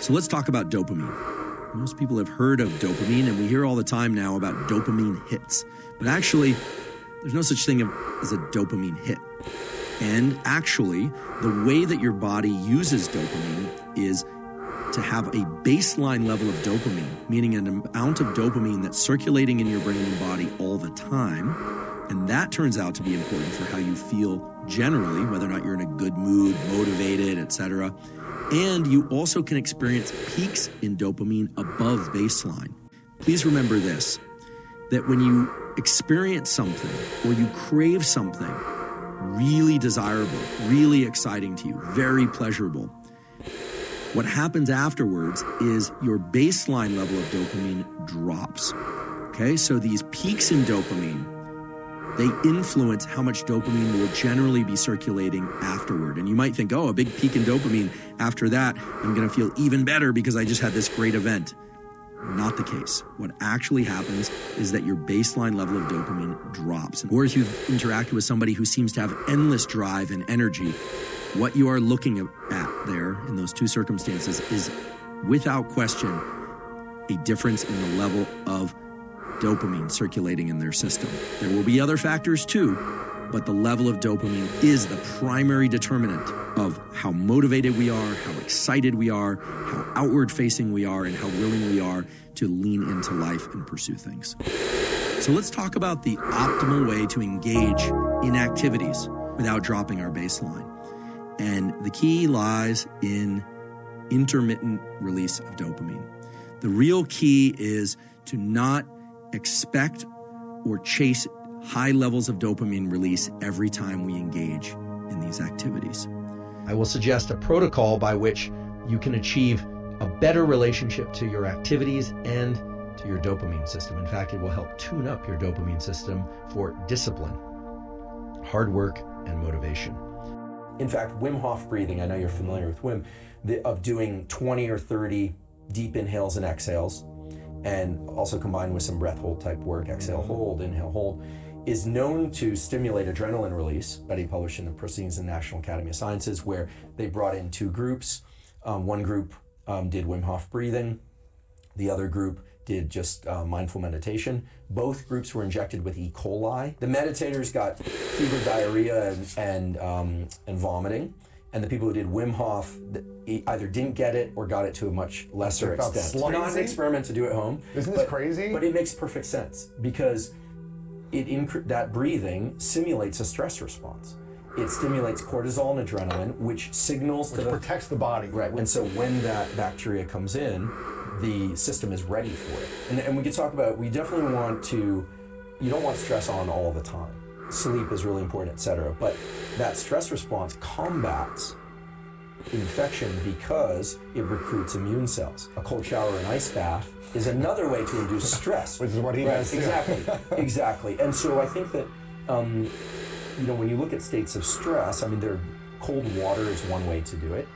So let's talk about dopamine. Most people have heard of dopamine, and we hear all the time now about dopamine hits. But actually, there's no such thing as a dopamine hit. And actually, the way that your body uses dopamine is to have a baseline level of dopamine, meaning an amount of dopamine that's circulating in your brain and body all the time. And that turns out to be important for how you feel generally, whether or not you're in a good mood, motivated, etc. And you also can experience peaks in dopamine above baseline. Please remember this, that when you experience something or you crave something really desirable, really exciting to you, very pleasurable, what happens afterwards is your baseline level of dopamine drops. Okay, so these peaks in dopamine, they influence how much dopamine will generally be circulating afterward. And you might think, oh, a big peak in dopamine, after that, I'm gonna feel even better because I just had this great event. Not the case. What actually happens is that your baseline level of dopamine drops. Or if you've interacted with somebody who seems to have endless drive and energy, what you are looking at there in those two circumstances is, without question, a difference in the level of dopamine circulating in their system. There will be other factors too, but the level of dopamine is the primary determinant of how motivated we are, how excited we are, how outward-facing we are, and how willing we are to lean into life and pursue things. So let's talk about the optimal way to engage in activities without dropping our baseline. And the key lies in intermittent release of dopamine. The real key is to not expect or chase high levels of dopamine release every time we engage in these activities. I will suggest a protocol by which you can achieve a better relationship to your activities and to your dopamine system. In fact, it will help tune up your dopamine system for discipline, hard work, and motivation. In fact, Wim Hof breathing, I know you're familiar with Wim, of doing 20 or 30 deep inhales and exhales, and also combined with some breath hold type work, exhale, hold, inhale, hold, is known to stimulate adrenaline release. Study published in the Proceedings of the National Academy of Sciences, where they brought in two groups. One group did Wim Hof breathing. The other group did just mindful meditation. Both groups were injected with E. coli. The meditators got fever, diarrhea, and vomiting. And the people who did Wim Hof either didn't get it or got it to a much lesser extent. It's not an experiment to do at home. Isn't this crazy? But it makes perfect sense because that breathing simulates a stress response. It stimulates cortisol and adrenaline, which signals which protects the body. Right, and so when that bacteria comes in, the system is ready for it. And we could talk about, we definitely you don't want stress on all the time. Sleep is really important, etc. But that stress response combats infection because it recruits immune cells. A cold shower and ice bath is another way to induce stress. Which is what he does. Exactly. And so I think that, when you look at states of stress, cold water is one way to do it.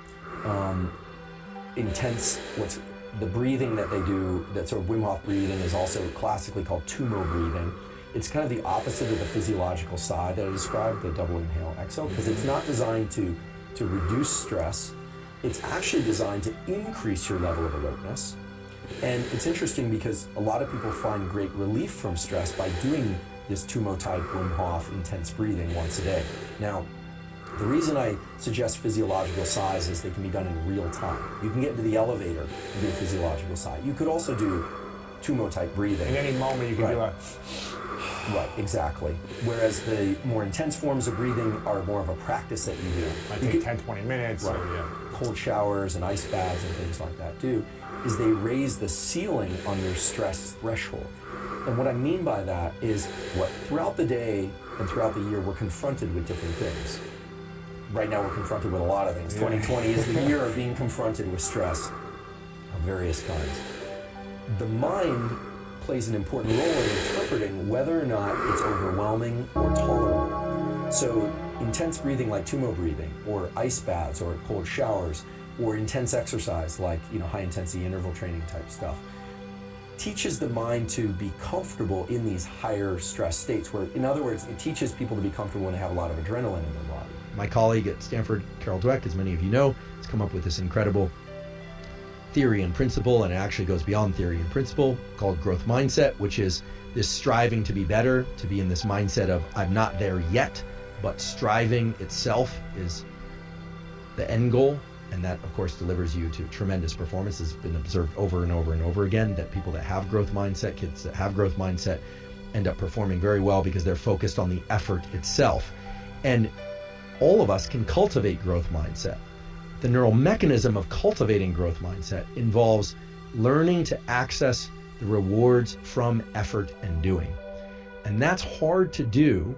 The breathing that they do, that sort of Wim Hof breathing, is also classically called tumo breathing. It's kind of the opposite of the physiological side that I described, the double inhale exhale, because it's not designed to reduce stress. It's actually designed to increase your level of alertness. And it's interesting because a lot of people find great relief from stress by doing this tumo type Wim Hof intense breathing once a day. Now, the reason I suggest physiological sighs is they can be done in real time. You can get into the elevator and do a physiological sigh. You could also do tumo type breathing. In any moment you can do a... Right, exactly. Whereas the more intense forms of breathing are more of a practice that you do. Might take 10, 20 minutes. Right. Cold showers and ice baths and things like that do, is they raise the ceiling on your stress threshold. And what I mean by that is throughout the day and throughout the year, we're confronted with different things. Right now we're confronted with a lot of things. 2020 is the year of being confronted with stress of various kinds. The mind plays an important role in interpreting whether or not it's overwhelming or tolerable. So intense breathing like tumo breathing, or ice baths, or cold showers, or intense exercise like high intensity interval training type stuff, teaches the mind to be comfortable in these higher stress states, where, in other words, it teaches people to be comfortable when they have a lot of adrenaline in their body. My colleague at Stanford, Carol Dweck, as many of you know, has come up with this incredible theory and principle, and it actually goes beyond theory and principle, called growth mindset, which is this striving to be better, to be in this mindset of I'm not there yet, but striving itself is the end goal. And that, of course, delivers you to tremendous performance. It's been observed over and over and over again that people that have growth mindset, kids that have growth mindset, end up performing very well because they're focused on the effort itself. And all of us can cultivate growth mindset. The neural mechanism of cultivating growth mindset involves learning to access the rewards from effort and doing. And that's hard to do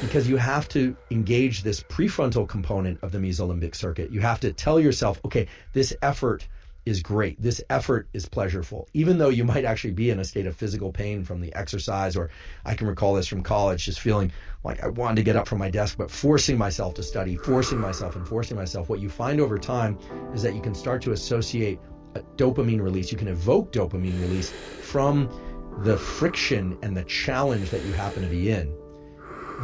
because you have to engage this prefrontal component of the mesolimbic circuit. You have to tell yourself, okay, this effort is great. This effort is pleasurable, even though you might actually be in a state of physical pain from the exercise. Or I can recall this from college, just feeling like I wanted to get up from my desk, but forcing myself to study, forcing myself. What you find over time is that you can start to associate a dopamine release. You can evoke dopamine release from the friction and the challenge that you happen to be in.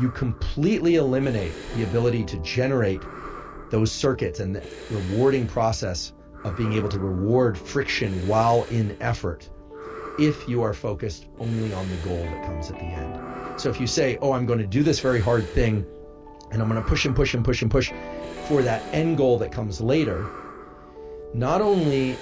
You completely eliminate the ability to generate those circuits and the rewarding process of being able to reward friction while in effort if you are focused only on the goal that comes at the end. So if you say, oh, I'm going to do this very hard thing and I'm going to push and push and push and push for that end goal that comes later, not only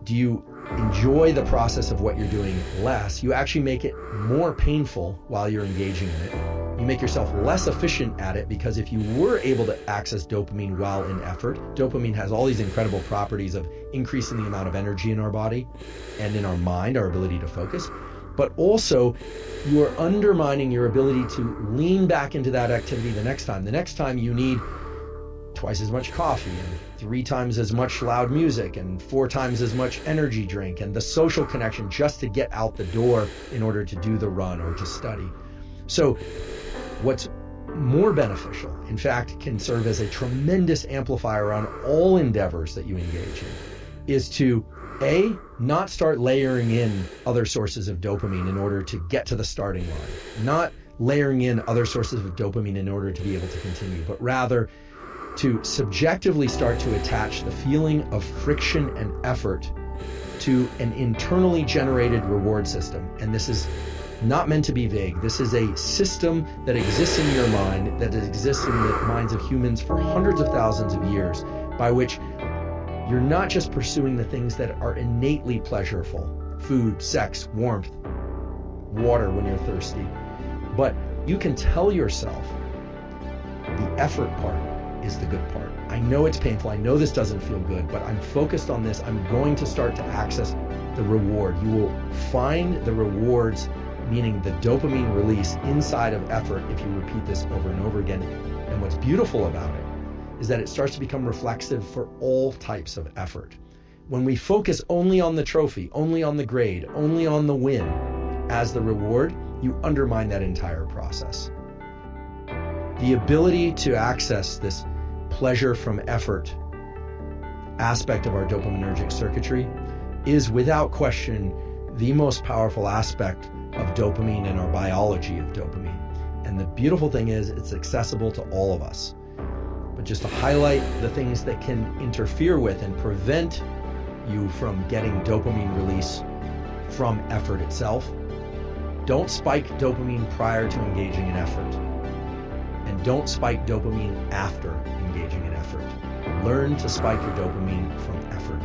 do you enjoy the process of what you're doing less, you actually make it more painful while you're engaging in it. You make yourself less efficient at it, because if you were able to access dopamine while in effort, dopamine has all these incredible properties of increasing the amount of energy in our body and in our mind, our ability to focus, but also you are undermining your ability to lean back into that activity the next time. The next time you need twice as much coffee and 3 times as much loud music and 4 times as much energy drink and the social connection just to get out the door in order to do the run or to study. So what's more beneficial, in fact, can serve as a tremendous amplifier on all endeavors that you engage in, is to not start layering in other sources of dopamine in order to get to the starting line, not layering in other sources of dopamine in order to be able to continue, but rather to subjectively start to attach the feeling of friction and effort to an internally generated reward system. And this is not meant to be vague. This is a system that exists in your mind, that exists in the minds of humans for hundreds of thousands of years, by which you're not just pursuing the things that are innately pleasurable, food, sex, warmth, water when you're thirsty, but you can tell yourself the effort part is the good part. I know it's painful. I know this doesn't feel good, but I'm focused on this. I'm going to start to access the reward. You will find the rewards, meaning the dopamine release inside of effort, if you repeat this over and over again. And what's beautiful about it is that it starts to become reflexive for all types of effort. When we focus only on the trophy, only on the grade, only on the win as the reward, you undermine that entire process. The ability to access this pleasure from effort aspect of our dopaminergic circuitry is without question the most powerful aspect of dopamine and our biology of dopamine. And the beautiful thing is it's accessible to all of us. But just to highlight the things that can interfere with and prevent you from getting dopamine release from effort itself, don't spike dopamine prior to engaging in effort. And don't spike dopamine after engaging in effort. Learn to spike your dopamine from effort